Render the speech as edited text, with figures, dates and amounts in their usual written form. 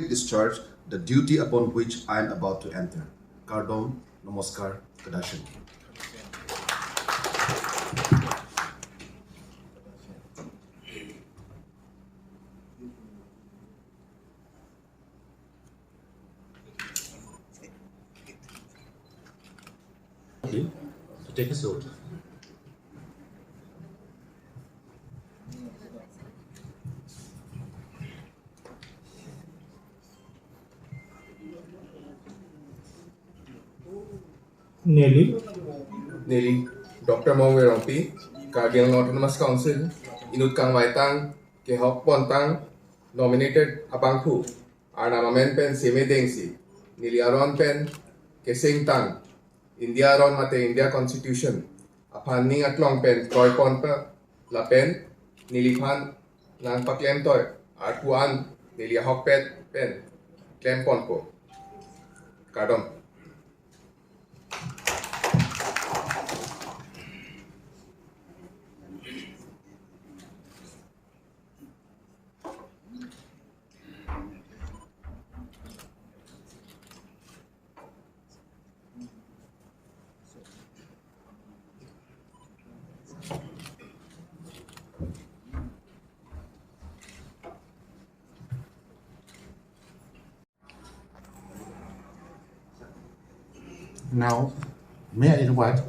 discharge the duty upon which I am about to enter. Kardom, Namaskar, Kadashin. To take his oath. Nelly, Dr. Mongwe Rompi, Cardian Autonomous Council, Inut Kang Waitang, Ke Hok Pontang, nominated Apangku, Arnamamen Pen Seme Dengsi, Nili Aron Pen, Ke Sing Tang, India Aron Mate India Constitution, Apan Ning Atlong Pen, Koi Ponpa, La Pen, Nili Pan, Nang Paklem Toy, Arkuan, Nili Hok Pet Pen, Klem Ponpo, Kardom. Now, may I invite